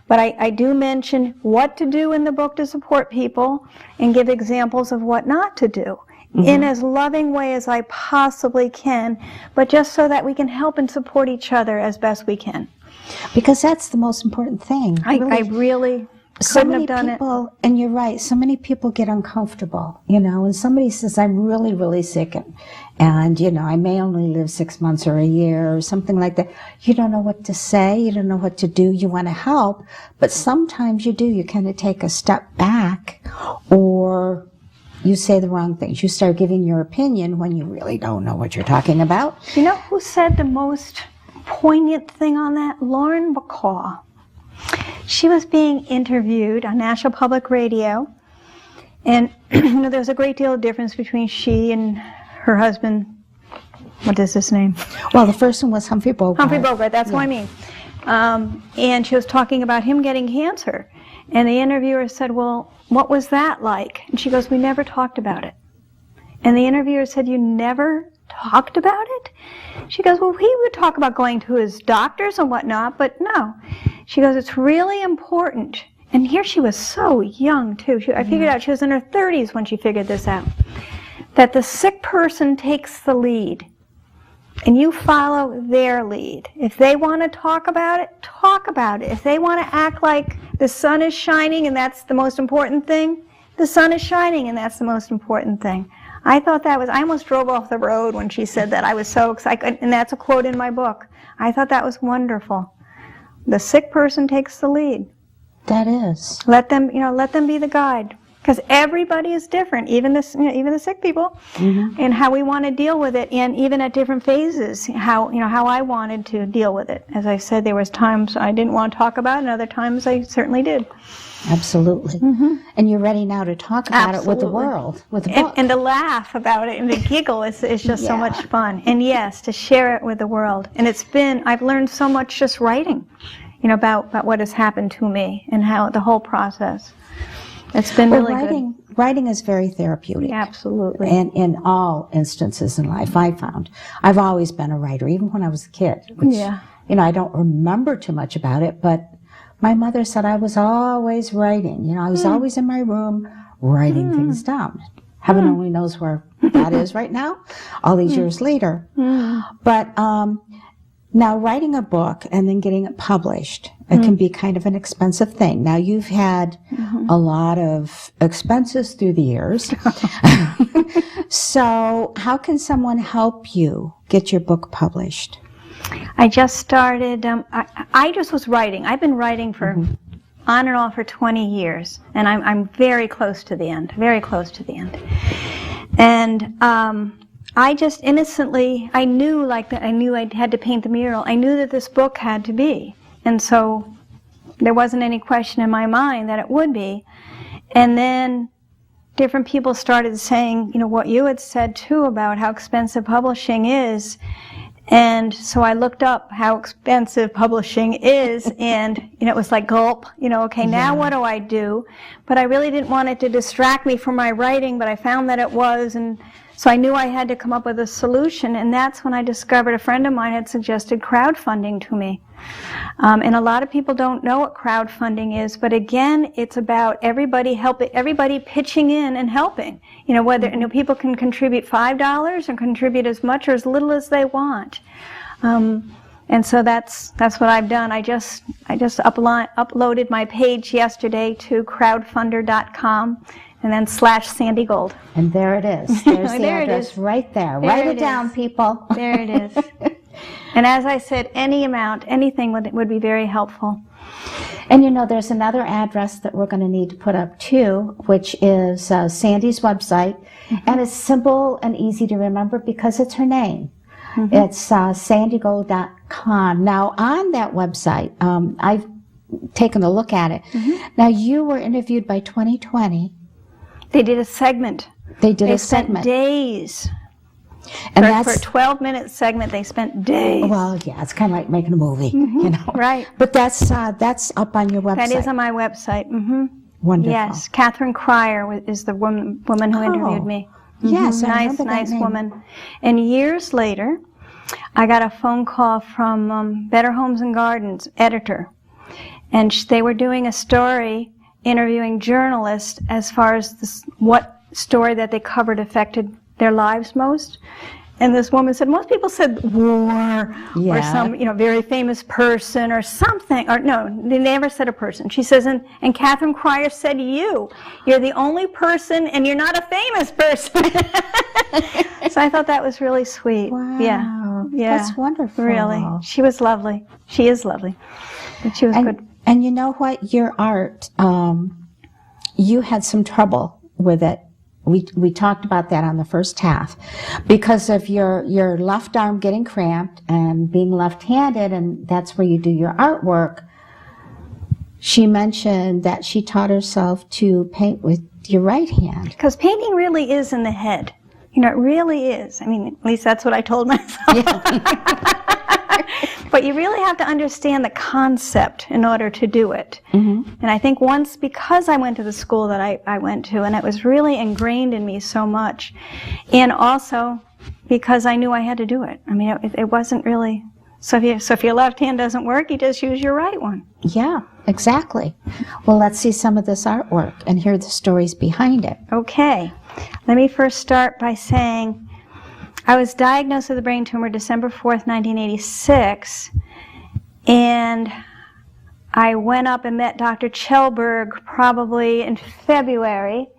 S2: but I do mention what to do in the book to support people and give examples of what not to do in as loving way as I possibly can, but just so that we can help and support each other as best we can.
S1: Because that's the most important thing.
S2: I really couldn't have done it.
S1: And you're right, so many people get uncomfortable, and somebody says, I'm really, really sick, and I may only live 6 months or a year or something like that. You don't know what to say, you don't know what to do, you want to help, but sometimes you do, you kind of take a step back, or you say the wrong things. You start giving your opinion when you really don't know what you're talking about.
S2: You know who said the most poignant thing on that? Lauren Bacall. She was being interviewed on National Public Radio, and there's a great deal of difference between she and her husband. What is his name?
S1: Well, the first one was Humphrey Bogart.
S2: Humphrey Bogart, that's what I mean. And she was talking about him getting cancer. And the interviewer said, well, what was that like? And she goes, we never talked about it. And the interviewer said, you never talked about it? She goes, well, he would talk about going to his doctors and whatnot, but no. She goes, it's really important. And here she was so young, too. I figured out she was in her 30s when she figured this out. That the sick person takes the lead, and you follow their lead. If they want to talk about it, talk about it. If they want to act like the sun is shining and that's the most important thing, the sun is shining and that's the most important thing. I thought that was, I almost drove off the road when she said that. I was so excited, and that's a quote in my book. I thought that was wonderful. The sick person takes the lead.
S1: That is.
S2: Let them be the guide. Because everybody is different, even the sick people, and how we want to deal with it, and even at different phases, how I wanted to deal with it. As I said, there was times I didn't want to talk about it, and other times I certainly did.
S1: Absolutely. And you're ready now to talk about it with the world, with the book.
S2: And to laugh about it and to giggle is just so much fun. And yes, to share it with the world. And I've learned so much just writing, about what has happened to me and how the whole process. It's been really good.
S1: Writing is very therapeutic.
S2: Absolutely.
S1: And in all instances in life, I found. I've always been a writer, even when I was a kid. Which, I don't remember too much about it, but my mother said I was always writing. I was always in my room writing things down. Heaven only knows where that is right now, all these years later. But now writing a book and then getting it published, it can be kind of an expensive thing. Now you've had a lot of expenses through the years. So how can someone help you get your book published?
S2: I just started, I just was writing. I've been writing for on and off for 20 years, and I'm very close to the end, And I just innocently, I knew I had to paint the mural. I knew that this book had to be. And so there wasn't any question in my mind that it would be. And then different people started saying, what you had said too about how expensive publishing is. And so I looked up how expensive publishing is, and it was like gulp, okay, now what do I do? But I really didn't want it to distract me from my writing, but I found that it was, and so I knew I had to come up with a solution, and that's when I discovered a friend of mine had suggested crowdfunding to me. And a lot of people don't know what crowdfunding is, but again, it's about everybody pitching in and helping. Whether people can contribute $5 or contribute as much or as little as they want. And so that's what I've done. I just uploaded my page yesterday to crowdfunder.com. And then /Sandy Gold.
S1: And there it is. There's the address right there. Write it down, people.
S2: There it is. And as I said, anything would be very helpful.
S1: And there's another address that we're going to need to put up too, which is Sandy's website. And it's simple and easy to remember because it's her name. It's sandygold.com. Now, on that website, I've taken a look at it. Now, you were interviewed by 2020.
S2: They did a segment.
S1: They
S2: spent days.
S1: And
S2: for a 12-minute segment, they spent days.
S1: Well, yeah, it's kind of like making a movie,
S2: Right.
S1: But that's up on your website.
S2: That is on my website.
S1: Wonderful.
S2: Yes, Catherine Cryer is the woman who interviewed me.
S1: Yes, I remember that
S2: nice
S1: name.
S2: woman. And years later, I got a phone call from Better Homes and Gardens editor, and they were doing a story interviewing journalists as far as what story that they covered affected their lives most. And this woman said, most people said war or some, very famous person or something. Or no, they never said a person. She says, and Catherine Cryer said you're the only person and you're not a famous person. So I thought that was really sweet.
S1: Wow.
S2: Yeah.
S1: That's wonderful.
S2: Really. She was lovely. She is lovely. But she was good.
S1: And you know what? Your art, you had some trouble with it. We talked about that on the first half because of your left arm getting cramped and being left-handed, and that's where you do your artwork. She mentioned that she taught herself to paint with your right hand.
S2: Because painting really is in the head. It really is. I mean, at least that's what I told myself.
S1: Yeah.
S2: But you really have to understand the concept in order to do it. And I think because I went to the school that I went to, and it was really ingrained in me so much, and also because I knew I had to do it. I mean, it wasn't really, so if your left hand doesn't work, you just use your right one.
S1: Yeah, exactly. Well, let's see some of this artwork and hear the stories behind it.
S2: Okay. Let me first start by saying, I was diagnosed with a brain tumor December 4th, 1986, and I went up and met Dr. Kjellberg probably in February,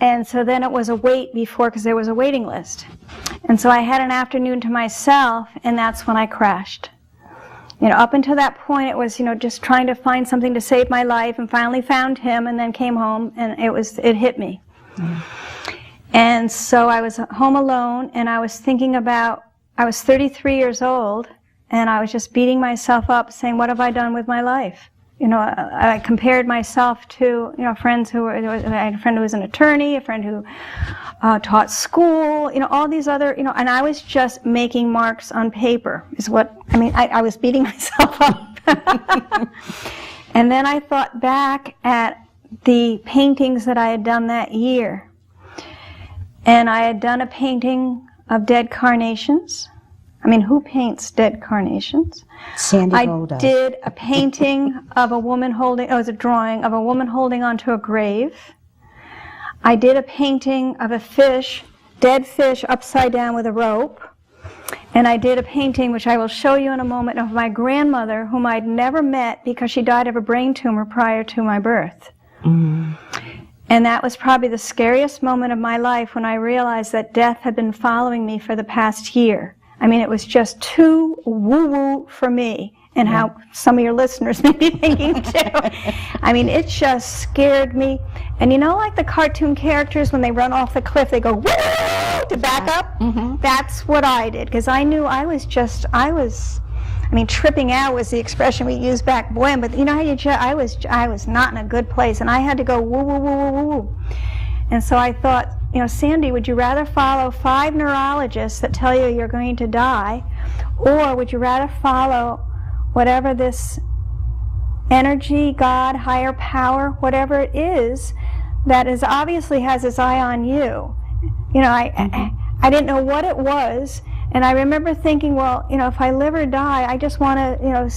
S2: And so then it was a wait before, because there was a waiting list. And so I had an afternoon to myself, and that's when I crashed. You know, up until that point, it was, you know, just trying to find something to save my life, and finally found him, and then came home, and it hit me. And so I was home alone, and I was thinking about, I was 33 years old, and I was just beating myself up, saying, what have I done with my life? You know, I compared myself to, you know, friends who were, I had a friend who was an attorney, a friend who taught school, you know, all these other, you know, and I was just making marks on paper, is what, I mean, I was beating myself up. And then I thought back at the paintings that I had done that year. And I had done a painting of dead carnations. I mean, who paints dead carnations?
S1: Sandy Golda.
S2: I did a painting of a woman holding, it was a drawing of a woman holding onto a grave. I did a painting of a fish, dead fish upside down with a rope. And I did a painting, which I will show you in a moment, of my grandmother, whom I'd never met because she died of a brain tumor prior to my birth. Mm. And that was probably the scariest moment of my life, when I realized that death had been following me for the past year. I mean, it was just too woo-woo for me, and how some of your listeners may be thinking too. I mean, it just scared me. And you know, like the cartoon characters, when they run off the cliff, they go, woo, to back up? Mm-hmm. That's what I did, because I knew I mean, tripping out was the expression we used back when, but you know how I was not in a good place, and I had to go woo, woo, woo, woo, woo. And so I thought, you know, Sandy, would you rather follow 5 neurologists that tell you you're going to die, or would you rather follow whatever this energy, God, higher power, whatever it is, that is obviously has its eye on you? You know, I didn't know what it was, and I remember thinking, well, you know, if I live or die, I just want to, you know,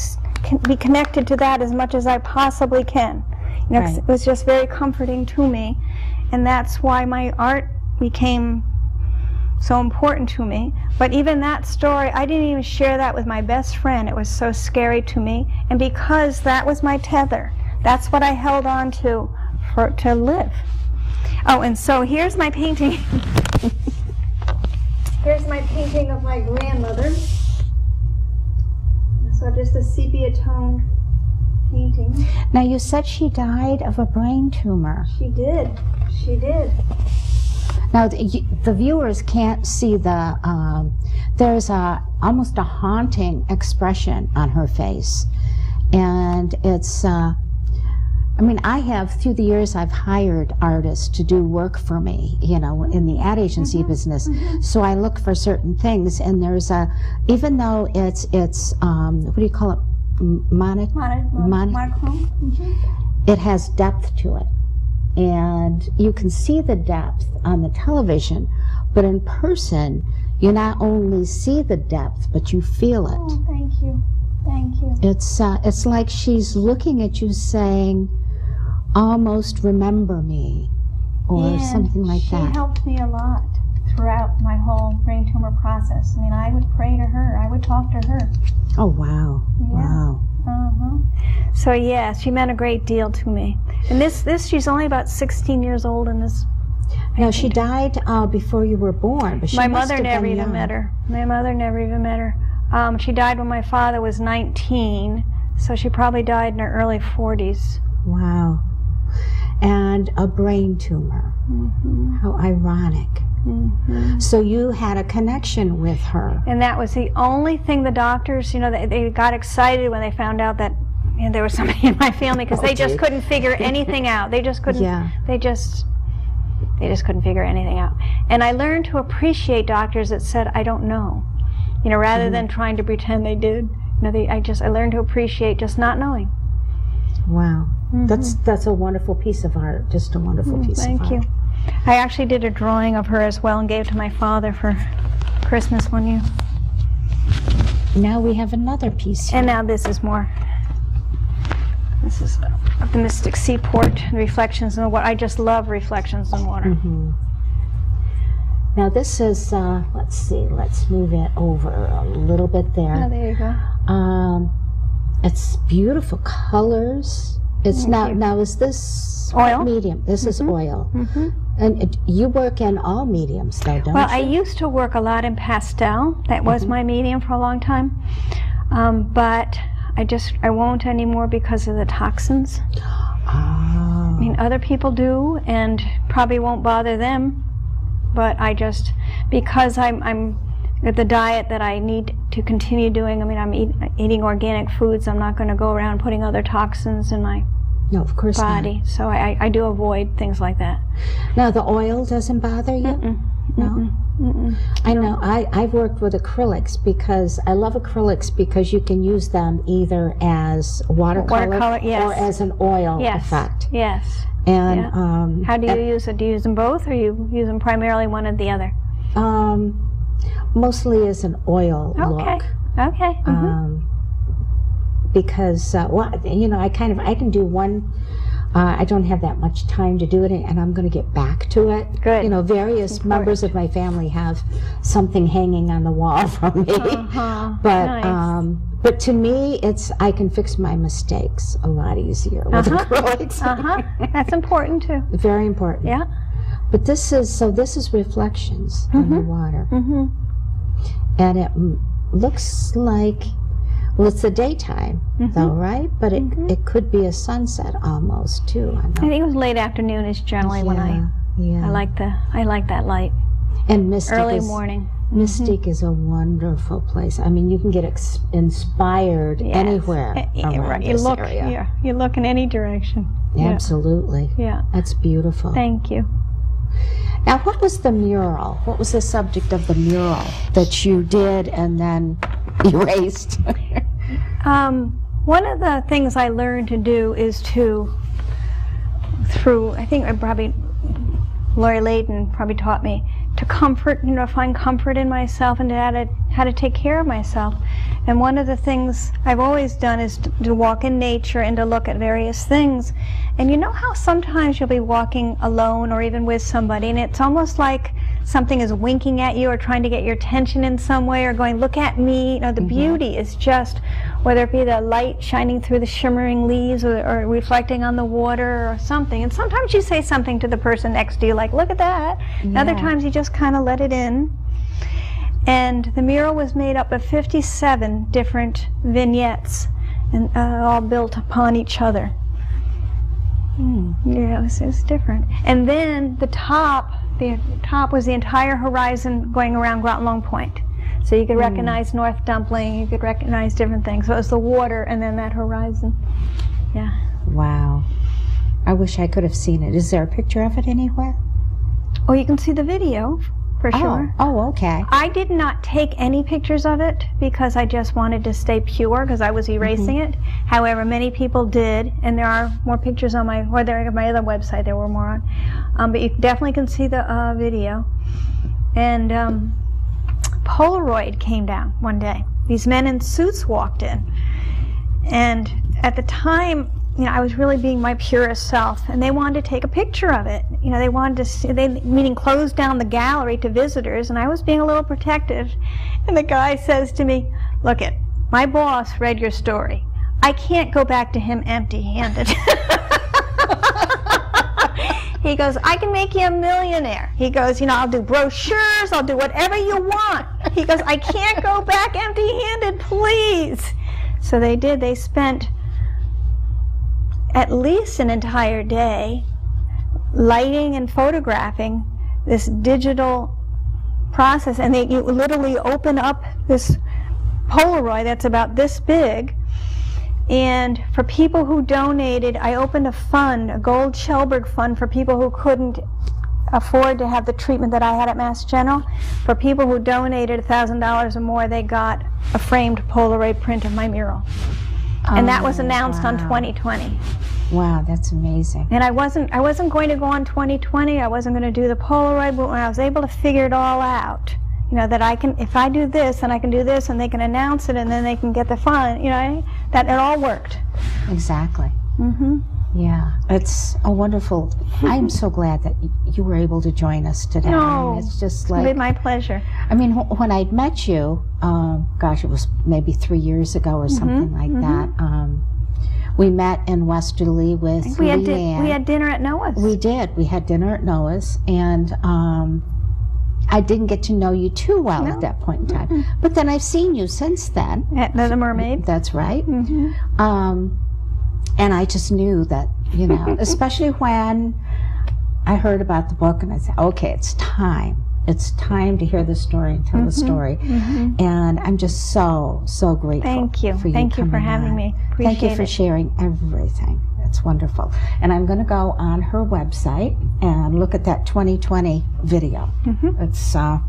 S2: be connected to that as much as I possibly can. You know, right. It was just very comforting to me. And that's why my art became so important to me. But even that story, I didn't even share that with my best friend. It was so scary to me. And because that was my tether, that's what I held on to live. Oh, and so here's my painting. Here's my painting of my grandmother. So just a sepia-toned painting.
S1: Now, you said she died of a brain tumor.
S2: She did. She did.
S1: Now, the viewers can't see the, there's almost a haunting expression on her face. And it's, I mean, I have, through the years, I've hired artists to do work for me, you know, in the ad agency business. So I look for certain things, and there's even though it's what do you call it?
S2: Monochrome.
S1: It has depth to it. And you can see the depth on the television, but in person, you not only see the depth, but you feel it.
S2: Oh, thank you. Thank you.
S1: It's like she's looking at you saying, almost remember me, or something like that.
S2: She helped me a lot throughout my whole brain tumor process. I mean, I would pray to her. I would talk to her.
S1: Oh, wow. Yeah. Wow.
S2: So, yeah, she meant a great deal to me. And this she's only about 16 years old in this.
S1: No, she died before you were born, but she
S2: My
S1: must
S2: mother
S1: have
S2: never
S1: been
S2: even
S1: young.
S2: met her. My mother never even met her. She died when my father was 19, so she probably died in her early 40s.
S1: Wow. And a brain tumor. How ironic. So you had a connection with her.
S2: And that was the only thing the doctors, you know, they got excited when they found out that, you know, there was somebody in my family, because they just couldn't figure anything out. They just couldn't, they just couldn't figure anything out. And I learned to appreciate doctors that said, I don't know. You know, rather than trying to pretend they did. You know, I learned to appreciate just not knowing.
S1: Wow. That's a wonderful piece of art. Just a wonderful piece of art.
S2: Thank you. I actually did a drawing of her as well and gave it to my father for Christmas one year.
S1: Now we have another piece here.
S2: And now this is more. This is of the Mystic Seaport, Reflections in the Water. I just love reflections in water.
S1: Now this is, let's see, let's move it over a little bit there.
S2: Oh, there you go.
S1: It's beautiful colors It's now is this
S2: Oil?
S1: medium? This is oil. And you work in all mediums, though, don't
S2: Well,
S1: you?
S2: I used to work a lot in pastel. That was my medium for a long time. But I won't anymore because of the toxins. I mean, other people do, and probably won't bother them. But because I'm the diet that I need to continue doing. I mean, I'm eating organic foods. I'm not going to go around putting other toxins in my
S1: No, of course
S2: body.
S1: not.
S2: So I do avoid things like that.
S1: Now, the oil doesn't bother you? No? I know. I've worked with acrylics because I love acrylics because you can use them either as watercolor
S2: yes.
S1: or as an oil
S2: Yes.
S1: effect.
S2: Yes.
S1: And
S2: How do you use it? Do you use them both, or you use them primarily one or the other?
S1: mostly as an oil
S2: Okay.
S1: look.
S2: Okay.
S1: Because I can do one. I don't have that much time to do it, and I'm going to get back to it.
S2: Good.
S1: Various members of my family have something hanging on the wall from me. But
S2: Nice.
S1: but to me, I can fix my mistakes a lot easier with acrylics.
S2: That's important too.
S1: Very important.
S2: Yeah.
S1: But this is reflections on the water, and it looks like. Well, it's the daytime, though, right? But it could be a sunset almost too.
S2: I think it was late afternoon is generally when I like that light.
S1: And Mystic
S2: Early morning.
S1: Mystic is a wonderful place. I mean, you can get inspired anywhere around this area.
S2: You look in any direction.
S1: Absolutely.
S2: Yeah.
S1: That's beautiful.
S2: Thank you.
S1: Now, what was the mural? What was the subject of the mural that you did and then erased?
S2: One of the things I learned to do is I think Lori Layton probably taught me to find comfort in myself and how to take care of myself. And one of the things I've always done is to walk in nature and to look at various things. And you know how sometimes you'll be walking alone or even with somebody, and it's almost like something is winking at you or trying to get your attention in some way or going, look at me. The beauty is just, whether it be the light shining through the shimmering leaves or reflecting on the water or something. And sometimes you say something to the person next to you like, look at that. And other times you just kind of let it in. And the mural was made up of 57 different vignettes, and all built upon each other. Yeah, it was different. And then the top was the entire horizon going around Groton-Long Point. So you could recognize North Dumpling, you could recognize different things. So it was the water and then that horizon. Yeah.
S1: Wow. I wish I could have seen it. Is there a picture of it anywhere?
S2: Oh, you can see the video, for sure.
S1: Oh, okay.
S2: I did not take any pictures of it because I just wanted to stay pure because I was erasing it. However, many people did, and there are more pictures on my other website. There were more on, but you definitely can see the video. And Polaroid came down one day. These men in suits walked in, and at the time, I was really being my purest self, and they wanted to take a picture of it. They wanted to see, meaning close down the gallery to visitors, and I was being a little protective. And the guy says to me, look it, my boss read your story. I can't go back to him empty-handed. He goes, I can make you a millionaire. He goes, I'll do brochures, I'll do whatever you want. He goes, I can't go back empty-handed, please. So they did. They spent at least an entire day lighting and photographing this digital process, and you literally open up this Polaroid that's about this big, and for people who donated, I opened a fund, a Gold Schellberg fund, for people who couldn't afford to have the treatment that I had at Mass General. For people who donated $1,000 or more, they got a framed Polaroid print of my mural. And that was announced on 2020.
S1: Wow, that's amazing.
S2: And I wasn't going to go on 2020. I wasn't going to do the Polaroid, but when I was able to figure it all out, that I can, if I do this and I can do this, and they can announce it, and then they can get the fund, that it all worked.
S1: Exactly. Yeah, it's a wonderful. I'm so glad that you were able to join us today.
S2: No,
S1: it's just like,
S2: it's my pleasure.
S1: I mean, when I'd met you, it was maybe 3 years ago or something like that. We met in Westerly with
S2: We
S1: Leanne.
S2: had dinner at Noah's.
S1: We did. We had dinner at Noah's, and I didn't get to know you too well at that point in time. But then I've seen you since then.
S2: At The Mermaid.
S1: That's right. And I just knew that, you know, especially when I heard about the book and I said, okay, it's time. It's time to hear the story and tell the story. And I'm just so grateful.
S2: Thank you.
S1: For you
S2: Thank you for
S1: coming
S2: having
S1: on.
S2: me.
S1: Thank you
S2: Appreciate
S1: for
S2: it.
S1: sharing everything. It's wonderful. And I'm going to go on her website and look at that 2020 video. It's I'm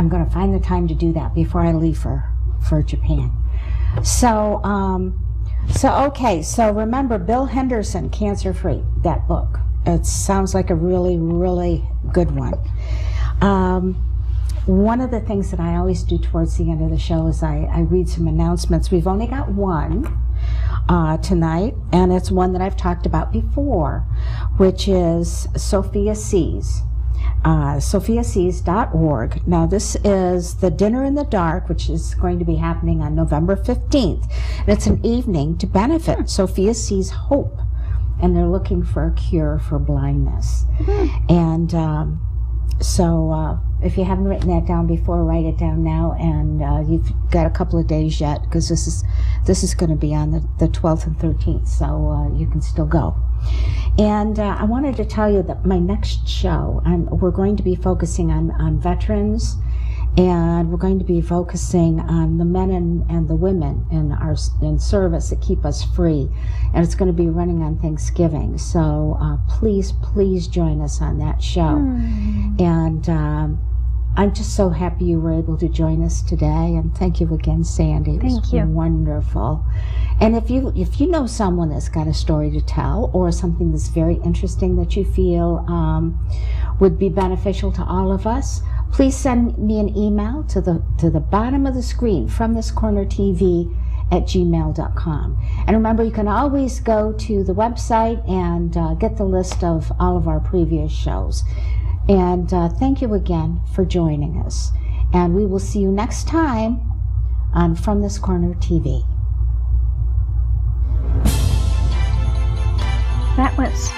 S1: going to find the time to do that before I leave for Japan. So okay. So remember, Bill Henderson, Cancer Free, that book. It sounds like a really, really good one. One of the things that I always do towards the end of the show is I read some announcements. We've only got one tonight, and it's one that I've talked about before, which is Sophia Sees. SophiaSees.org. Now, this is the Dinner in the Dark, which is going to be happening on November 15th. And it's an evening to benefit Sophia Sees Hope. And they're looking for a cure for blindness. And so if you haven't written that down before, write it down now. And you've got a couple of days yet, because this is going to be on the 12th and 13th, so you can still go. And I wanted to tell you that my next show, we're going to be focusing on veterans, and we're going to be focusing on the men and the women in service that keep us free. And it's going to be running on Thanksgiving. So please join us on that show. And I'm just so happy you were able to join us today. And thank you again, Sandy. It was wonderful. And if you know someone that's got a story to tell, or something that's very interesting that you feel would be beneficial to all of us, please send me an email to the bottom of the screen, fromthiscornertv@gmail.com. And remember, you can always go to the website and get the list of all of our previous shows. And thank you again for joining us. And we will see you next time on From This Corner TV.
S2: That was